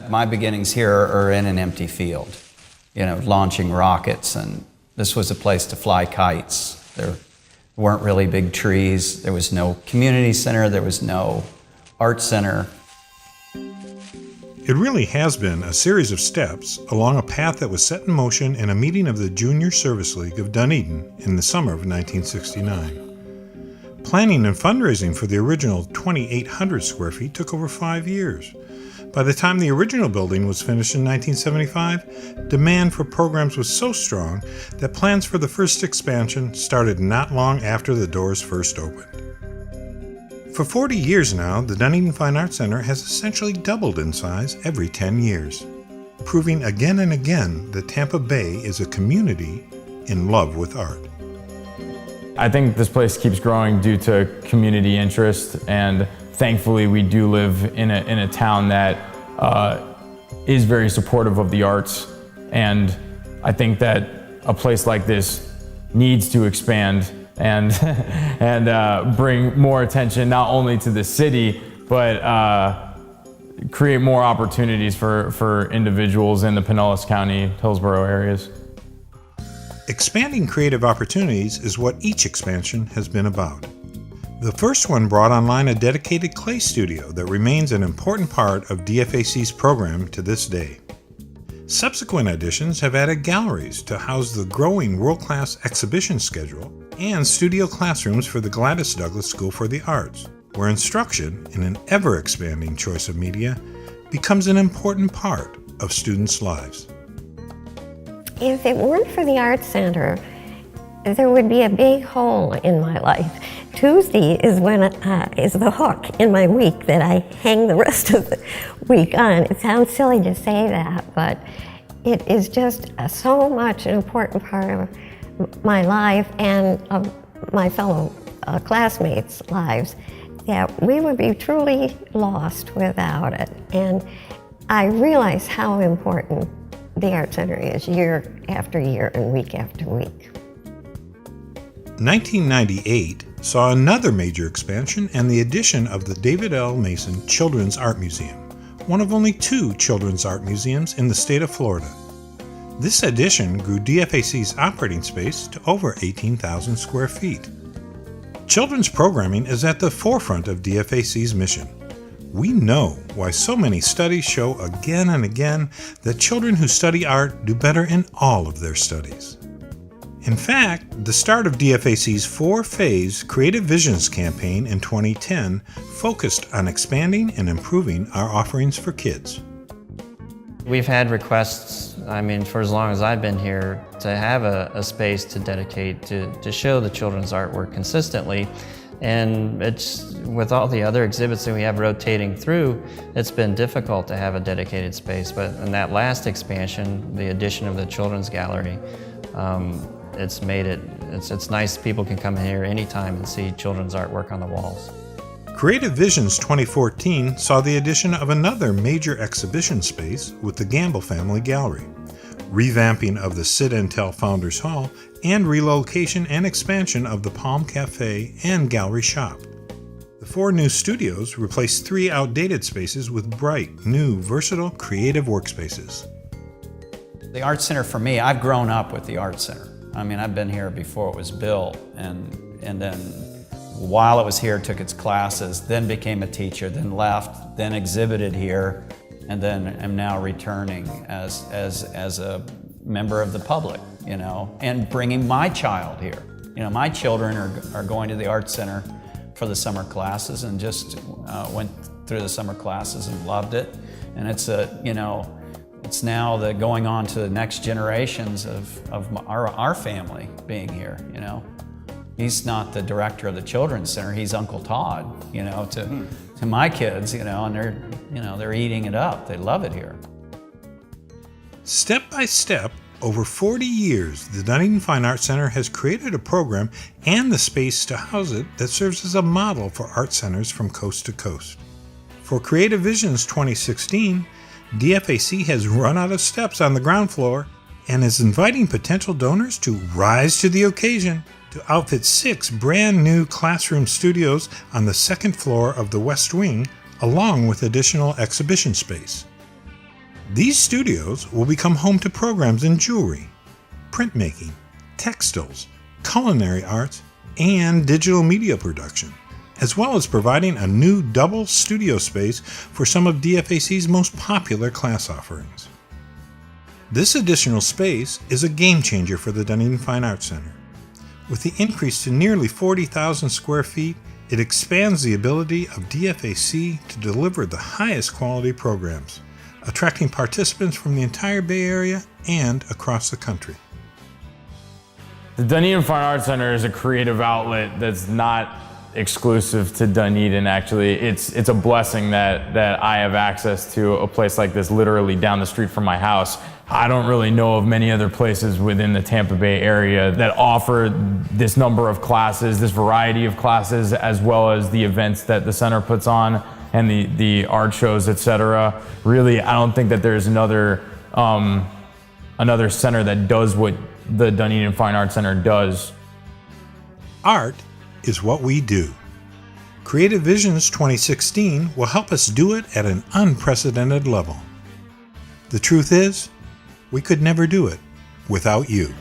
my beginnings here are in an empty field, launching rockets, and this was a place to fly kites. There weren't really big trees. There was no community center. There was no art center. It really has been a series of steps along a path that was set in motion in a meeting of the Junior Service League of Dunedin in the summer of 1969. Planning and fundraising for the original 2,800 square feet took over 5 years. By the time the original building was finished in 1975, demand for programs was so strong that plans for the first expansion started not long after the doors first opened. For 40 years now, the Dunedin Fine Arts Center has essentially doubled in size every 10 years, proving again and again that Tampa Bay is a community in love with art. I think this place keeps growing due to community interest, and thankfully we do live in a town that is very supportive of the arts, and I think that a place like this needs to expand and bring more attention not only to the city, but create more opportunities for individuals in the Pinellas County, Hillsborough areas. Expanding creative opportunities is what each expansion has been about. The first one brought online a dedicated clay studio that remains an important part of DFAC's program to this day. Subsequent additions have added galleries to house the growing world-class exhibition schedule and studio classrooms for the Gladys Douglas School for the Arts, where instruction in an ever-expanding choice of media becomes an important part of students' lives. If it weren't for the Arts Center, there would be a big hole in my life. Tuesday is when is the hook in my week that I hang the rest of the week on. It sounds silly to say that, but it is just so much an important part of my life and of my fellow classmates' lives that we would be truly lost without it. And I realize how important the Art Center is year after year and week after week. 1998 saw another major expansion and the addition of the David L. Mason Children's Art Museum, one of only 2 children's art museums in the state of Florida. This addition grew DFAC's operating space to over 18,000 square feet. Children's programming is at the forefront of DFAC's mission. We know why so many studies show again and again that children who study art do better in all of their studies. In fact, the start of DFAC's 4-phase Creative Visions campaign in 2010 focused on expanding and improving our offerings for kids. We've had requests, for as long as I've been here, to have a space to dedicate to show the children's artwork consistently. And it's, with all the other exhibits that we have rotating through, it's been difficult to have a dedicated space. But in that last expansion, the addition of the Children's Gallery, it's made it's nice people can come in here anytime and see children's artwork on the walls. Creative Visions 2014 saw the addition of another major exhibition space with the Gamble Family Gallery, revamping of the Sit and Tell Founders Hall, and relocation and expansion of the Palm Cafe and Gallery Shop. The 4 new studios replaced 3 outdated spaces with bright, new, versatile, creative workspaces. The Art Center for me, I've grown up with the Art Center. I've been here before it was built, and then while it was here, took its classes, then became a teacher, then left, then exhibited here, and then am now returning as a member of the public, and bringing my child here. My children are going to the Art Center for the summer classes and just went through the summer classes and loved it. And it's it's now going on to the next generations of our family being here, He's not the director of the Children's Center, he's Uncle Todd, to my kids, and they're eating it up. They love it here. Step by step, over 40 years, the Dunedin Fine Arts Center has created a program and the space to house it that serves as a model for art centers from coast to coast. For Creative Visions 2016, DFAC has run out of steps on the ground floor and is inviting potential donors to rise to the occasion to outfit 6 brand new classroom studios on the 2nd floor of the West Wing, along with additional exhibition space. These studios will become home to programs in jewelry, printmaking, textiles, culinary arts, and digital media production, as well as providing a new double studio space for some of DFAC's most popular class offerings. This additional space is a game changer for the Dunedin Fine Arts Center. With the increase to nearly 40,000 square feet, it expands the ability of DFAC to deliver the highest quality programs, attracting participants from the entire Bay Area and across the country. The Dunedin Fine Arts Center is a creative outlet that's not exclusive to Dunedin, actually. It's a blessing that I have access to a place like this literally down the street from my house. I don't really know of many other places within the Tampa Bay area that offer this number of classes, this variety of classes, as well as the events that the center puts on and the art shows, etc. Really, I don't think that there's another center that does what the Dunedin Fine Arts Center does. Art is what we do. Creative Visions 2016 will help us do it at an unprecedented level. The truth is, we could never do it without you.